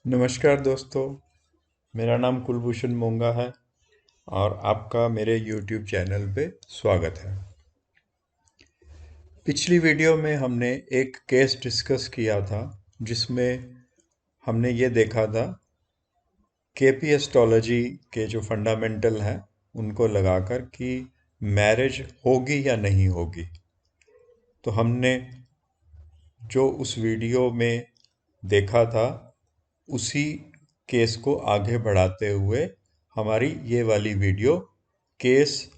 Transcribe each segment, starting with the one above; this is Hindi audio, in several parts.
नमस्कार दोस्तों। मेरा नाम कुलभूषण मोंगा है और आपका मेरे YouTube चैनल पे स्वागत है। पिछली वीडियो में हमने एक केस डिस्कस किया था जिसमें हमने ये देखा था केपी एस्ट्रोलॉजी के जो फंडामेंटल हैं उनको लगाकर कि मैरिज होगी या नहीं होगी। तो हमने जो उस वीडियो में देखा था उसी केस को आगे बढ़ाते हुए हमारी ये वाली वीडियो केस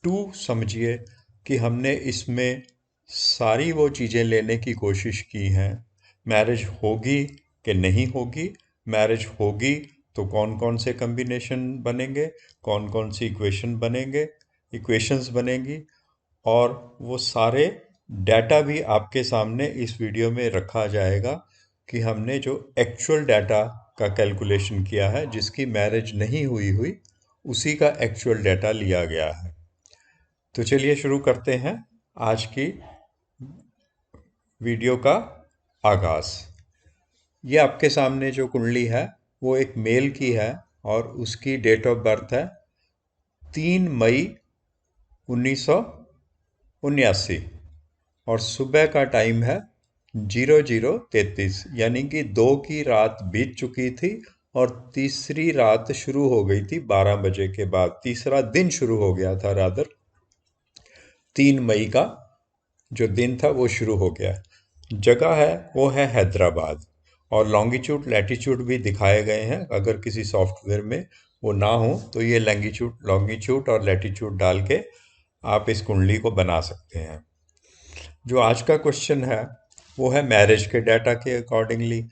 2 समझिए कि हमने इसमें सारी वो चीज़ें लेने की कोशिश की हैं। मैरिज होगी कि नहीं होगी, मैरिज होगी तो कौन कौन से कम्बिनेशन बनेंगे, कौन कौन सी इक्वेशंस बनेंगी, और वो सारे डाटा भी आपके सामने इस वीडियो में रखा जाएगा कि हमने जो एक्चुअल डाटा का कैलकुलेशन किया है, जिसकी मैरिज नहीं हुई हुई उसी का एक्चुअल डाटा लिया गया है। तो चलिए शुरू करते हैं आज की वीडियो का आगाज़। ये आपके सामने जो कुंडली है वो एक मेल की है और उसकी डेट ऑफ बर्थ है 3 मई 1979 और सुबह का टाइम है 00:33, यानी कि 2 की रात बीत चुकी थी और तीसरी रात शुरू हो गई थी 12 बजे के बाद। तीसरा दिन शुरू हो गया था, रादर 3 मई का जो दिन था वो शुरू हो गया। जगह है वो है हैदराबाद और लॉन्गिट्यूड लैटिट्यूड भी दिखाए गए हैं। अगर किसी सॉफ्टवेयर में वो ना हो तो ये लॉन्गिट्यूड और लैटिट्यूड डाल के आप इस कुंडली को बना सकते हैं। जो आज का क्वेश्चन है वो है मैरिज के डाटा के अकॉर्डिंगली।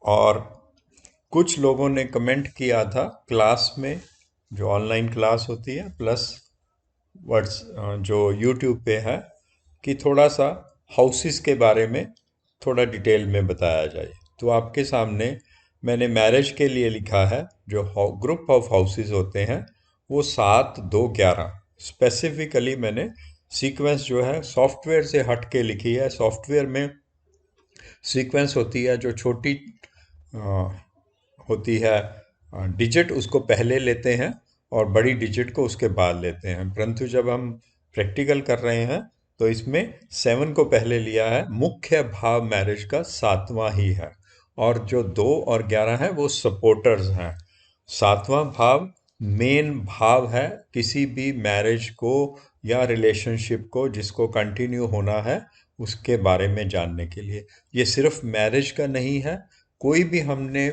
और कुछ लोगों ने कमेंट किया था क्लास में, जो ऑनलाइन क्लास होती है प्लस वर्ड्स जो यूट्यूब पे है, कि थोड़ा सा हाउसेस के बारे में थोड़ा डिटेल में बताया जाए। तो आपके सामने मैंने मैरिज के लिए लिखा है, जो ग्रुप ऑफ हाउसेस होते हैं वो 7, 2, 11 स्पेसिफिकली मैंने सीक्वेंस जो है सॉफ्टवेयर से हट के लिखी है। सॉफ्टवेयर में सीक्वेंस होती है जो छोटी अ, होती है डिजिट, उसको पहले लेते हैं और बड़ी डिजिट को उसके बाद लेते हैं। परंतु जब हम प्रैक्टिकल कर रहे हैं तो इसमें 7 को पहले लिया है। मुख्य भाव मैरिज का 7वां ही है और जो 2 और 11 है वो सपोर्टर्स हैं। 7वां भाव मेन भाव है किसी भी मैरिज को या रिलेशनशिप को जिसको कंटिन्यू होना है उसके बारे में जानने के लिए। ये सिर्फ मैरिज का नहीं है, कोई भी हमने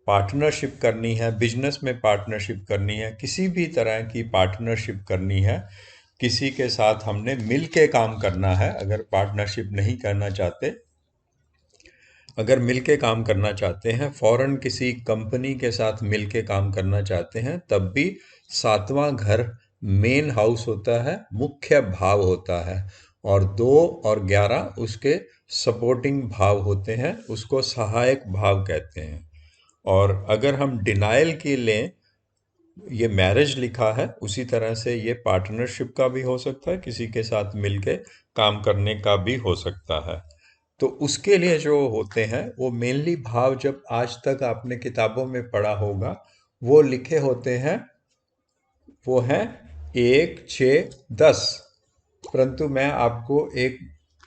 पार्टनरशिप करनी है, बिजनेस में पार्टनरशिप करनी है, किसी भी तरह की पार्टनरशिप करनी है, किसी के साथ हमने मिल के काम करना है। अगर पार्टनरशिप नहीं करना चाहते, अगर मिल के काम करना चाहते हैं, फॉरेन किसी कंपनी के साथ मिल के काम करना चाहते हैं, तब भी 7वां घर मेन हाउस होता है, मुख्य भाव होता है, और 2 और 11 उसके सपोर्टिंग भाव होते हैं, उसको सहायक भाव कहते हैं। और अगर हम डिनायल की लें, ये मैरिज लिखा है उसी तरह से ये पार्टनरशिप का भी हो सकता है, किसी के साथ मिलके काम करने का भी हो सकता है। तो उसके लिए जो होते हैं वो मेनली भाव, जब आज तक आपने किताबों में पढ़ा होगा, वो लिखे होते हैं, वो हैं 1, 6, 10। परंतु मैं आपको एक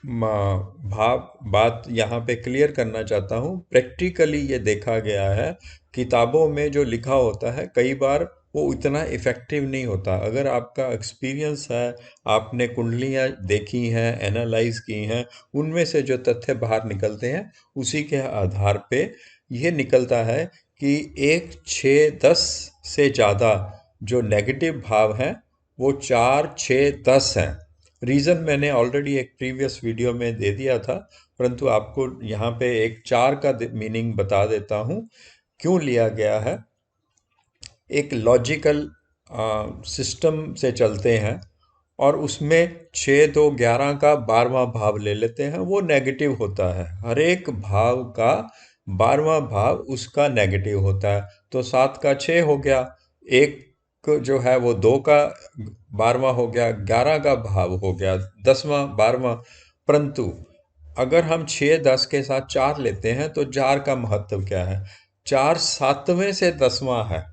भाव बात यहाँ पे क्लियर करना चाहता हूँ। प्रैक्टिकली ये देखा गया है, किताबों में जो लिखा होता है कई बार वो इतना इफ़ेक्टिव नहीं होता। अगर आपका एक्सपीरियंस है, आपने कुंडलियाँ देखी हैं, एनालाइज की हैं, उनमें से जो तथ्य बाहर निकलते हैं उसी के आधार पे ये निकलता है कि 1, 6, 10 से ज़्यादा जो नेगेटिव भाव हैं वो 4, 6, 10 हैं। रीज़न मैंने ऑलरेडी एक प्रीवियस वीडियो में दे दिया था, परंतु आपको यहाँ पे एक 4 का मीनिंग बता देता हूँ क्यों लिया गया है। एक लॉजिकल सिस्टम से चलते हैं और उसमें 6, 2, 11 का 12वां भाव ले लेते हैं, वो नेगेटिव होता है। हर एक भाव का 12वां भाव उसका नेगेटिव होता है। तो 7 का 6 हो गया, एक जो है वो 2 का 12वां हो गया, 11 का भाव हो गया 10वां, 12वां। परंतु अगर हम 6 10 के साथ 4 लेते हैं तो 4 का महत्व क्या है? 4 सातवें से 10वां है।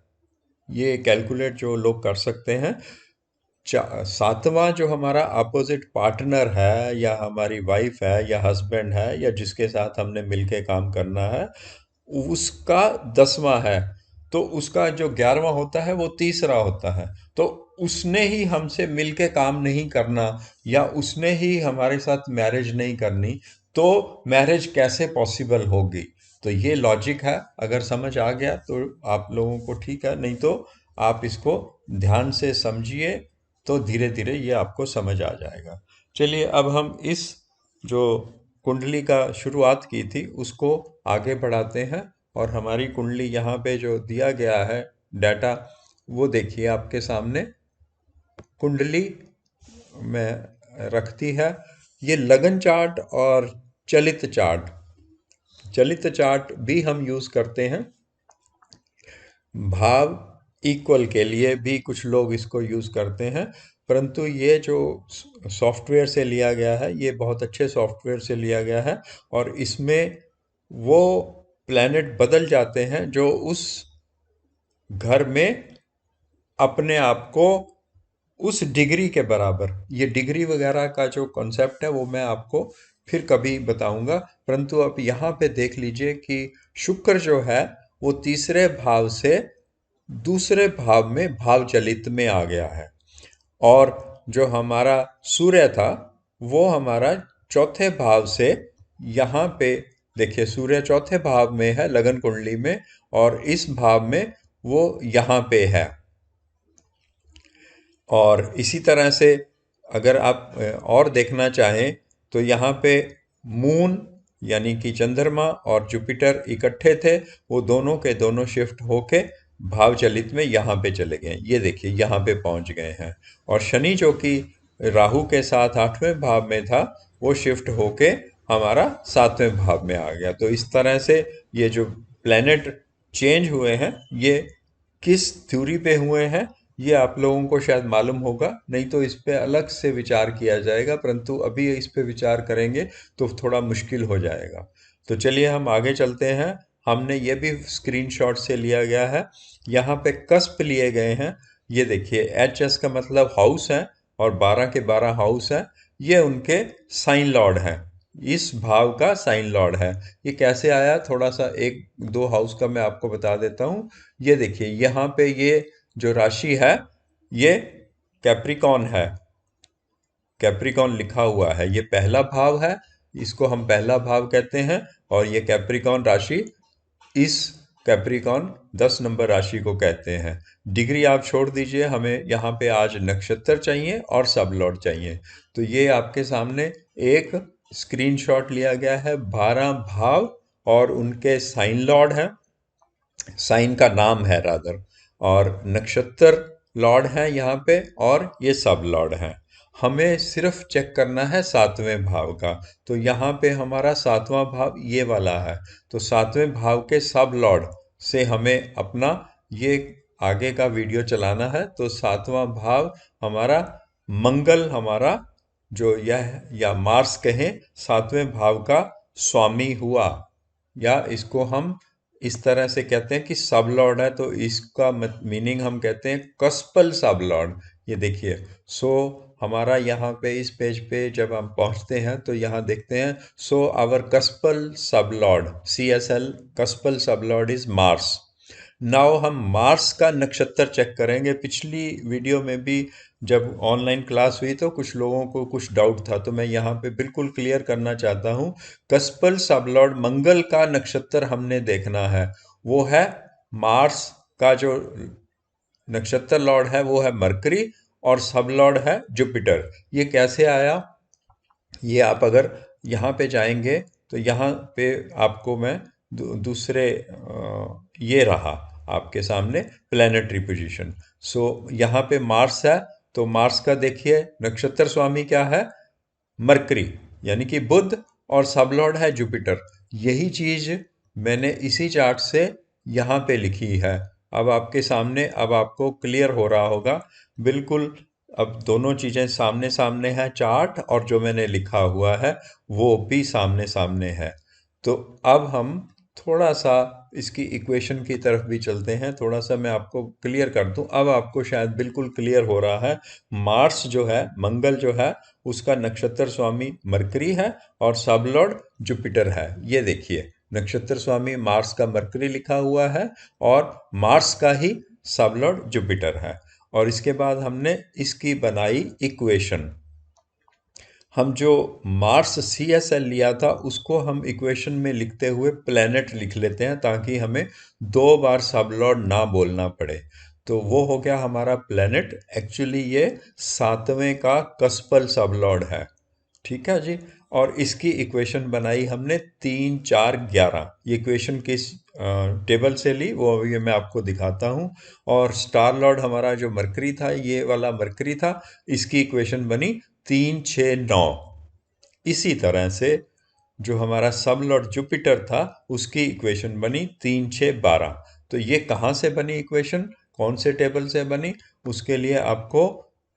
ये कैलकुलेट जो लोग कर सकते हैं। सातवां जो हमारा अपोजिट पार्टनर है या हमारी वाइफ है या हस्बैंड है या जिसके साथ हमने मिलके काम करना है, उसका 10वां है। तो उसका जो 11वां होता है वो तीसरा होता है। तो उसने ही हमसे मिलके काम नहीं करना या उसने ही हमारे साथ मैरिज नहीं करनी, तो मैरिज कैसे पॉसिबल होगी? तो ये लॉजिक है। अगर समझ आ गया तो आप लोगों को ठीक है, नहीं तो आप इसको ध्यान से समझिए, तो धीरे धीरे ये आपको समझ आ जाएगा। चलिए अब हम इस जो कुंडली का शुरुआत की थी उसको आगे बढ़ाते हैं। और हमारी कुंडली यहाँ पे जो दिया गया है डाटा, वो देखिए आपके सामने कुंडली में रखती है। ये लगन चार्ट और चलित चार्ट, चलित चार्ट भी हम यूज करते हैं। भाव इक्वल के लिए भी कुछ लोग इसको यूज करते हैं, परंतु ये जो सॉफ्टवेयर से लिया गया है, ये बहुत अच्छे सॉफ्टवेयर से लिया गया है। और इसमें वो प्लैनेट बदल जाते हैं जो उस घर में अपने आप को उस डिग्री के बराबर, ये डिग्री वगैरह का जो कॉन्सेप्ट है वो मैं आपको फिर कभी बताऊंगा। परंतु आप यहाँ पे देख लीजिए कि शुक्र जो है वो तीसरे भाव से दूसरे भाव में भाव चलित में आ गया है। और जो हमारा सूर्य था वो हमारा चौथे भाव से यहाँ पे, देखिए सूर्य चौथे भाव में है लगन कुंडली में, और इस भाव में वो यहाँ पे है। और इसी तरह से अगर आप और देखना चाहें तो यहाँ पे मून यानी कि चंद्रमा और जुपिटर इकट्ठे थे, वो दोनों के दोनों शिफ्ट होके भाव चलित में यहाँ पे चले गए। ये देखिए यहाँ पे पहुँच गए हैं। और शनि जो कि राहु के साथ 8वें भाव में था, वो शिफ्ट होके हमारा 7वें भाव में आ गया। तो इस तरह से ये जो प्लैनेट चेंज हुए हैं, ये किस थ्योरी पे हुए हैं ये आप लोगों को शायद मालूम होगा, नहीं तो इस पे अलग से विचार किया जाएगा, परंतु अभी इस पे विचार करेंगे तो थोड़ा मुश्किल हो जाएगा। तो चलिए हम आगे चलते हैं। हमने ये भी स्क्रीनशॉट से लिया गया है। यहाँ पे कस्प लिए गए हैं। ये देखिए एच एस का मतलब हाउस है और 12 के 12 हाउस है। ये उनके साइन लॉर्ड हैं, इस भाव का साइन लॉर्ड है। ये कैसे आया, थोड़ा सा एक दो हाउस का मैं आपको बता देता हूँ। ये देखिए यहाँ पे ये जो राशि है ये कैप्रिकॉन है, कैप्रिकॉन लिखा हुआ है, ये पहला भाव है, इसको हम पहला भाव कहते हैं। और ये कैप्रिकॉन राशि, इस कैप्रिकॉन 10 नंबर राशि को कहते हैं। डिग्री आप छोड़ दीजिए, हमें यहाँ पे आज नक्षत्र चाहिए और सब लॉर्ड चाहिए। तो ये आपके सामने एक स्क्रीनशॉट लिया गया है, 12 भाव और उनके साइन लॉर्ड हैं, साइन का नाम है रादर, और नक्षत्र लॉर्ड है यहाँ पे, और ये सब लॉर्ड हैं। हमें सिर्फ चेक करना है 7वें भाव का। तो यहाँ पे हमारा 7वां भाव ये वाला है। तो 7वें भाव के सब लॉर्ड से हमें अपना ये आगे का वीडियो चलाना है। तो 7वां भाव हमारा मंगल, हमारा जो यह या मार्स कहें, 7वें भाव का स्वामी हुआ, या इसको हम इस तरह से कहते हैं कि सब लॉर्ड है। तो इसका मीनिंग हम कहते हैं कस्पल सब लॉर्ड। ये देखिए, सो हमारा यहाँ पे इस पेज पे जब हम पहुँचते हैं तो यहाँ देखते हैं, सो आवर कस्पल सब लॉर्ड CSL कस्पल सब लॉर्ड इज मार्स। नाउ हम मार्स का नक्षत्र चेक करेंगे। पिछली वीडियो में भी जब ऑनलाइन क्लास हुई तो कुछ लोगों को कुछ डाउट था, तो मैं यहाँ पे बिल्कुल क्लियर करना चाहता हूँ। कस्पल सबलॉर्ड मंगल का नक्षत्र हमने देखना है, वो है मार्स का जो नक्षत्र लॉर्ड है वो है मरकरी, और सब लॉर्ड है जुपिटर। ये कैसे आया, ये आप अगर यहाँ पे जाएंगे तो यहाँ पे आपको मैं दूसरे ये रहा आपके सामने प्लैनेटरी पोजीशन। सो यहाँ पे मार्स है, तो मार्स का देखिए नक्षत्र स्वामी क्या है, मरकरी यानी कि बुध, और सब लॉर्ड है जुपिटर। यही चीज मैंने इसी चार्ट से यहाँ पे लिखी है। अब आपके सामने, अब आपको क्लियर हो रहा होगा बिल्कुल। अब दोनों चीज़ें सामने सामने है, चार्ट और जो मैंने लिखा हुआ है वो भी सामने सामने है। तो अब हम थोड़ा सा इसकी इक्वेशन की तरफ भी चलते हैं, थोड़ा सा मैं आपको क्लियर कर दूं। अब आपको शायद बिल्कुल क्लियर हो रहा है। मार्स जो है, मंगल जो है, उसका नक्षत्र स्वामी मरकरी है और सबलॉर्ड जुपिटर है। ये देखिए, नक्षत्र स्वामी मार्स का मरकरी लिखा हुआ है और मार्स का ही सबलॉर्ड जुपिटर है। और इसके बाद हमने इसकी बनाई इक्वेशन। हम जो मार्स CSL लिया था उसको हम इक्वेशन में लिखते हुए प्लेनेट लिख लेते हैं, ताकि हमें 2 बार सबलॉर्ड ना बोलना पड़े। तो वो हो गया हमारा प्लेनेट। एक्चुअली ये 7वें का कस्पल सबलॉर्ड है। ठीक है जी। और इसकी इक्वेशन बनाई हमने 3 4 11। ये इक्वेशन किस टेबल से ली वो अभी मैं आपको दिखाता हूँ। और स्टार लॉर्ड हमारा जो मरकरी था, ये वाला मरकरी था, इसकी इक्वेशन बनी 3 6 9। इसी तरह से जो हमारा सब लॉर्ड जुपिटर था उसकी इक्वेशन बनी 3 6 12। तो ये कहाँ से बनी इक्वेशन, कौन से टेबल से बनी? उसके लिए आपको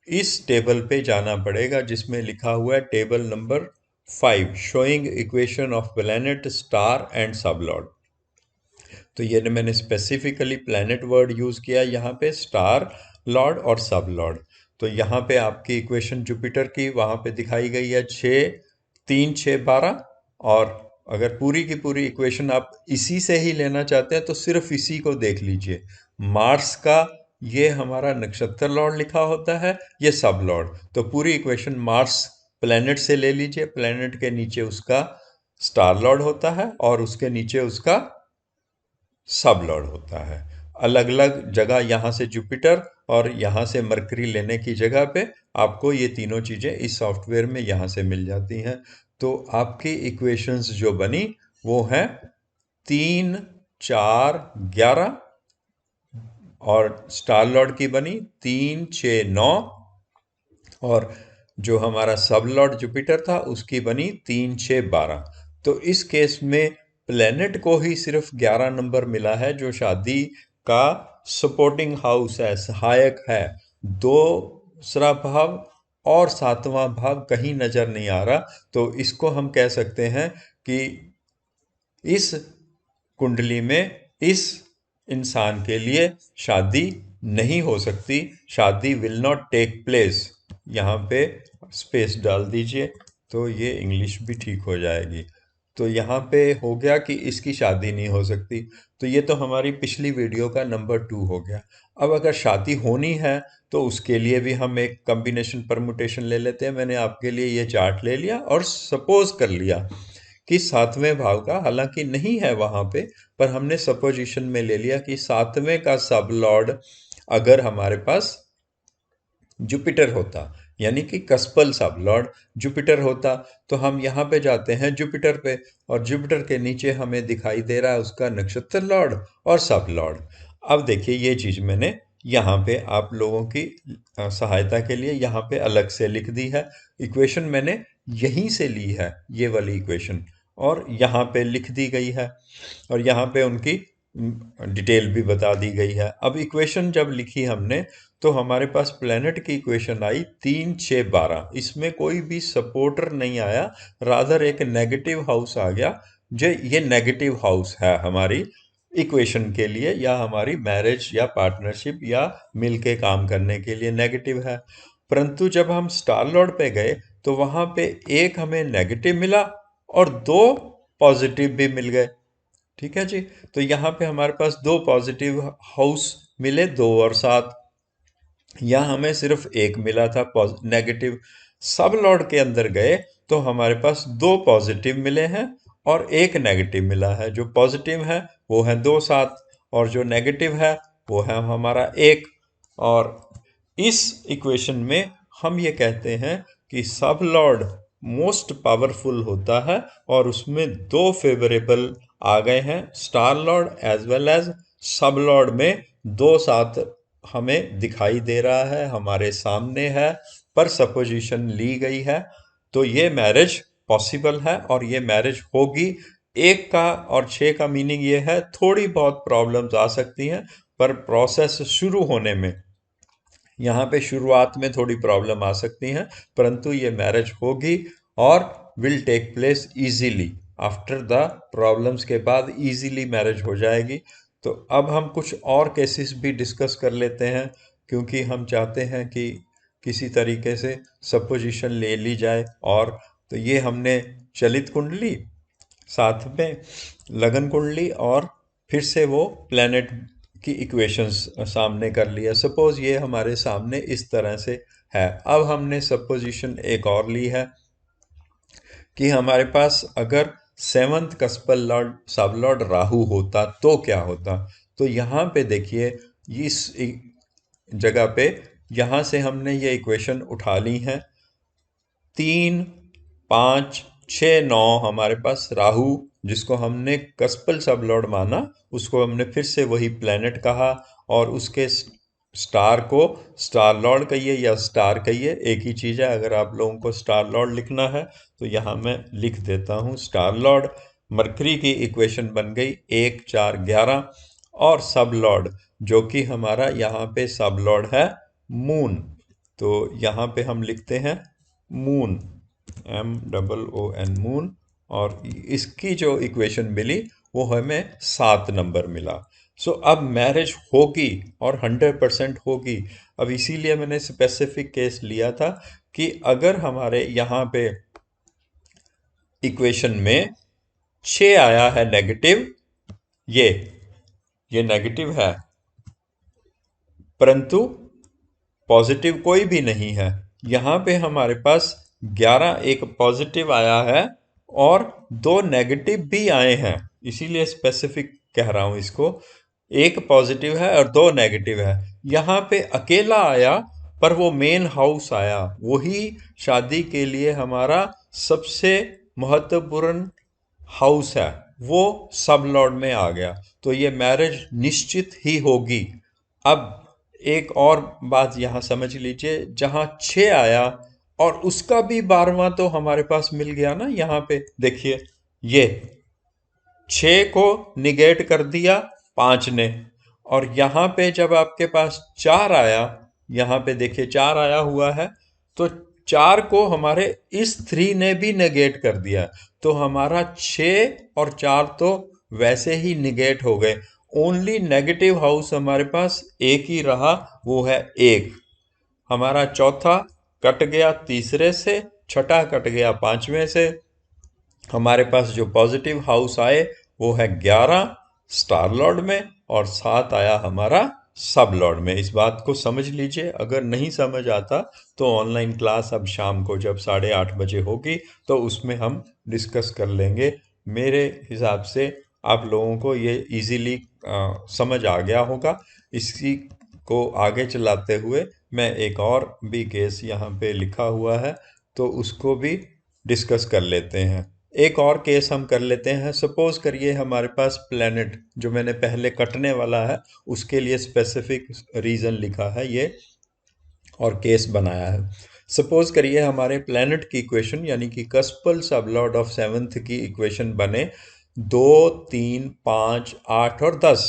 इस टेबल पे जाना पड़ेगा जिसमें लिखा हुआ है table number 5, showing equation of planet, star and सब लॉर्ड। तो ये मैंने स्पेसिफिकली प्लैनेट वर्ड यूज़ किया यहाँ पे, स्टार लॉर्ड और सब लॉर्ड। तो यहाँ पे आपकी इक्वेशन जुपिटर की वहाँ पे दिखाई गई है 6 3 6 12। और अगर पूरी की पूरी इक्वेशन आप इसी से ही लेना चाहते हैं तो सिर्फ इसी को देख लीजिए। मार्स का ये हमारा नक्षत्र लॉर्ड लिखा होता है, ये सब लॉर्ड। तो पूरी इक्वेशन मार्स प्लैनेट से ले लीजिए, प्लैनेट के नीचे उसका स्टार लॉर्ड होता है और उसके नीचे उसका सब लॉर्ड होता है। अलग अलग जगह यहाँ से जुपिटर और यहाँ से मरकरी लेने की जगह पे आपको ये तीनों चीज़ें इस सॉफ्टवेयर में यहाँ से मिल जाती हैं। तो आपकी इक्वेशंस जो बनी वो हैं 3 4 11। और स्टार लॉर्ड की बनी 3 6 9। और जो हमारा सब लॉर्ड जुपिटर था उसकी बनी 3 6 12। तो इस केस में प्लेनेट को ही सिर्फ 11 नंबर मिला है, जो शादी का सपोर्टिंग हाउस है, सहायक है। दूसरा भाव और 7वां भाव कहीं नजर नहीं आ रहा। तो इसको हम कह सकते हैं कि इस कुंडली में इस इंसान के लिए शादी नहीं हो सकती, शादी विल नॉट टेक प्लेस। यहाँ पे स्पेस डाल दीजिए तो ये इंग्लिश भी ठीक हो जाएगी। तो यहाँ पे हो गया कि इसकी शादी नहीं हो सकती। तो ये तो हमारी पिछली वीडियो का नंबर 2 हो गया। अब अगर शादी होनी है तो उसके लिए भी हम एक कॉम्बिनेशन परमुटेशन ले लेते हैं। मैंने आपके लिए ये चार्ट ले लिया और सपोज कर लिया कि 7वें भाव का, हालांकि नहीं है वहां पे, पर हमने सपोजिशन में ले लिया कि 7वें का सब लॉर्ड अगर हमारे पास जुपिटर होता, यानी कि कस्पल सब लॉर्ड जुपिटर होता, तो हम यहाँ पे जाते हैं जुपिटर पे। और जुपिटर के नीचे हमें दिखाई दे रहा है उसका नक्षत्र लॉर्ड और सब लॉर्ड। अब देखिए ये चीज मैंने यहाँ पे आप लोगों की सहायता के लिए यहाँ पे अलग से लिख दी है। इक्वेशन मैंने यहीं से ली है, ये वाली इक्वेशन, और यहाँ पे लिख दी गई है। और यहाँ पे उनकी डिटेल भी बता दी गई है। अब इक्वेशन जब लिखी हमने तो हमारे पास प्लेनेट की इक्वेशन आई 3 6 12। इसमें कोई भी सपोर्टर नहीं आया, रादर एक नेगेटिव हाउस आ गया। जो ये नेगेटिव हाउस है हमारी इक्वेशन के लिए, या हमारी मैरिज या पार्टनरशिप या मिलके काम करने के लिए नेगेटिव है। परंतु जब हम स्टार लॉर्ड पे गए तो वहां पे एक हमें नेगेटिव मिला और 2 पॉजिटिव भी मिल गए। ठीक है जी। तो यहाँ पे हमारे पास 2 पॉजिटिव हाउस मिले, 2 और 7। यहाँ हमें सिर्फ एक मिला था नेगेटिव। सब लॉर्ड के अंदर गए तो हमारे पास 2 पॉजिटिव मिले हैं और एक नेगेटिव मिला है। जो पॉजिटिव है वो है 2 7 और जो नेगेटिव है वो है हमारा 1। और इस इक्वेशन में हम ये कहते हैं कि सब लॉर्ड मोस्ट पावरफुल होता है और उसमें 2 फेवरेबल आ गए हैं, star lord as well as sub lord में 2 साथ हमें दिखाई दे रहा है, हमारे सामने है, पर सपोजिशन ली गई है। तो ये मैरिज पॉसिबल है और ये मैरिज होगी। 1 का और 6 का मीनिंग ये है, थोड़ी बहुत प्रॉब्लम्स आ सकती हैं पर प्रोसेस शुरू होने में यहाँ पे शुरुआत में थोड़ी प्रॉब्लम आ सकती है, परंतु ये मैरिज होगी और will take place easily after the problems के बाद इजीली मैरिज हो जाएगी। तो अब हम कुछ और केसेस भी डिस्कस कर लेते हैं, क्योंकि हम चाहते हैं कि किसी तरीके से सपोजिशन ले ली जाए। और तो ये हमने चलित कुंडली, साथ में लगन कुंडली, और फिर से वो प्लेनेट की इक्वेशंस सामने कर लिया। सपोज ये हमारे सामने इस तरह से है। अब हमने सपोजिशन एक और ली है कि हमारे पास अगर सेवंथ कस्पल लॉर्ड सब लॉर्ड राहु होता तो क्या होता। तो यहाँ पे देखिए, इस जगह पे यहाँ से हमने ये इक्वेशन उठा ली है। 3, 5, 6, 9 हमारे पास राहु, जिसको हमने कस्पल सब लॉर्ड माना, उसको हमने फिर से वही प्लेनेट कहा, और उसके स्टार को स्टार लॉर्ड कहिए या स्टार कहिए, एक ही चीज़ है। अगर आप लोगों को स्टार लॉर्ड लिखना है तो यहाँ मैं लिख देता हूँ स्टार लॉर्ड। मरकरी की इक्वेशन बन गई 1, 4, 11, और सब लॉर्ड जो कि हमारा यहाँ पे सब लॉर्ड है मून, तो यहाँ पे हम लिखते हैं मून, MOON मून। और इसकी जो इक्वेशन मिली वो हमें 7 नंबर मिला। सो अब मैरिज होगी और 100% होगी। अब इसीलिए मैंने स्पेसिफिक केस लिया था कि अगर हमारे यहाँ पे इक्वेशन में 6 आया है नेगेटिव, ये नेगेटिव है, परंतु पॉजिटिव कोई भी नहीं है। यहाँ पे हमारे पास 11 एक पॉजिटिव आया है और 2 नेगेटिव भी आए हैं, इसीलिए स्पेसिफिक कह रहा हूँ इसको। एक पॉजिटिव है और 2 नेगेटिव है। यहाँ पे अकेला आया, पर वो मेन हाउस आया, वही शादी के लिए हमारा सबसे महत्वपूर्ण हाउस है, वो सब लॉर्ड में आ गया। तो ये मैरिज निश्चित ही होगी। अब एक और बात यहाँ समझ लीजिए, जहाँ 6 आया और उसका भी 12वां तो हमारे पास मिल गया ना। यहाँ पे देखिए, ये 6 को निगेट कर दिया 5 ने, और यहाँ पे जब आपके पास 4 आया, यहाँ पे देखिए 4 आया हुआ है, तो 4 को हमारे इस 3 ने भी निगेट कर दिया। तो हमारा 6 और 4 तो वैसे ही निगेट हो गए। ओनली नेगेटिव हाउस हमारे पास एक ही रहा, वो है 1। हमारा चौथा कट गया तीसरे से, छठा कट गया 5वें से। हमारे पास जो पॉजिटिव हाउस आए वो है 11 स्टार लॉर्ड में, और 7 आया हमारा सब लॉर्ड में। इस बात को समझ लीजिए। अगर नहीं समझ आता तो ऑनलाइन क्लास अब शाम को जब 8:30 बजे होगी तो उसमें हम डिस्कस कर लेंगे। मेरे हिसाब से आप लोगों को ये इजीली समझ आ गया होगा। इसी को आगे चलाते हुए मैं एक और भी केस यहाँ पे लिखा हुआ है, तो उसको भी डिस्कस कर लेते हैं। एक और केस हम कर लेते हैं। सपोज करिए हमारे पास प्लेनेट, जो मैंने पहले कटने वाला है उसके लिए स्पेसिफिक रीज़न लिखा है ये और केस बनाया है। सपोज करिए हमारे प्लेनेट की इक्वेशन, यानी कि कस्पल सब लॉर्ड ऑफ सेवंथ की इक्वेशन बने 2, 3, 5, 8 और 10,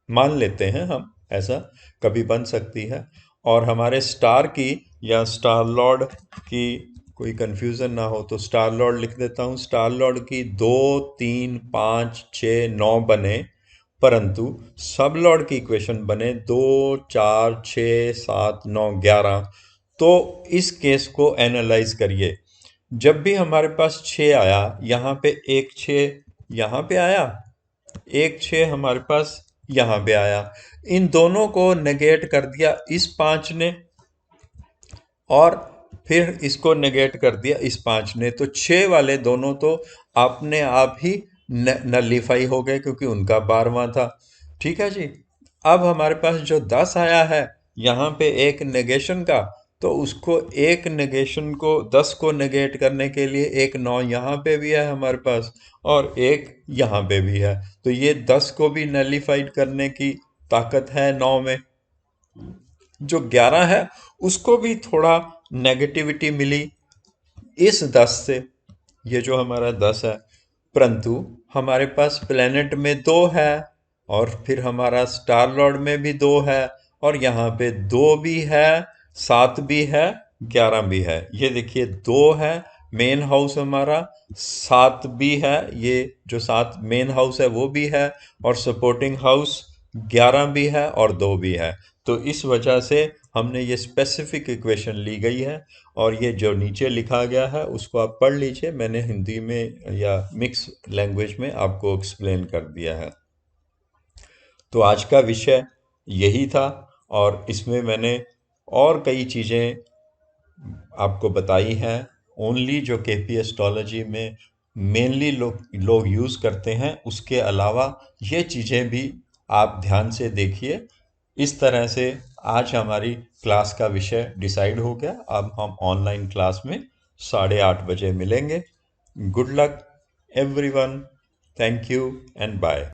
मान लेते हैं हम, ऐसा कभी बन सकती है। और हमारे स्टार की या स्टार लॉर्ड की कोई कंफ्यूजन ना हो तो स्टार लॉर्ड लिख देता हूँ। स्टार लॉर्ड की 2, 3, 5, 6, 9 बने, परंतु सब लॉर्ड की इक्वेशन बने 2, 4, 6, 7, 9, 11। तो इस केस को एनालाइज करिए। जब भी हमारे पास 6 आया, यहाँ पे एक 6 यहाँ पे आया, एक 6 हमारे पास यहाँ पे आया, इन दोनों को नेगेट कर दिया इस 5 ने, और फिर इसको नेगेट कर दिया इस 5 ने। तो 6 वाले दोनों तो अपने आप ही नलीफाई हो गए, क्योंकि उनका 12वां था। ठीक है जी। अब हमारे पास जो 10 आया है यहाँ पे एक नेगेशन का, तो उसको एक नेगेशन को 10 को नेगेट करने के लिए एक 9 यहाँ पे भी है हमारे पास, और एक यहाँ पे भी है। तो ये 10 को भी नलीफाइड करने की ताकत है 9 में। जो 11 है उसको भी थोड़ा नेगेटिविटी मिली इस 10 से, ये जो हमारा 10 है। परंतु हमारे पास प्लेनेट में 2 है, और फिर हमारा स्टार लॉर्ड में भी 2 है, और यहाँ पे 2 भी है, 7 भी है, 11 भी है। ये देखिए 2 है मेन हाउस हमारा, 7 भी है, ये जो 7 मेन हाउस है वो भी है, और सपोर्टिंग हाउस 11 भी है और 2 भी है। तो इस वजह से हमने ये स्पेसिफिक इक्वेशन ली गई है, और ये जो नीचे लिखा गया है उसको आप पढ़ लीजिए, मैंने हिंदी में या मिक्स लैंग्वेज में आपको एक्सप्लेन कर दिया है। तो आज का विषय यही था, और इसमें मैंने और कई चीज़ें आपको बताई हैं, ओनली जो केपी एस्ट्रोलॉजी में मेनली लोग यूज़ करते हैं, उसके अलावा ये चीज़ें भी आप ध्यान से देखिए। इस तरह से आज हमारी क्लास का विषय डिसाइड हो गया। अब हम ऑनलाइन क्लास में 8:30 बजे मिलेंगे। Good luck everyone. Thank you and bye.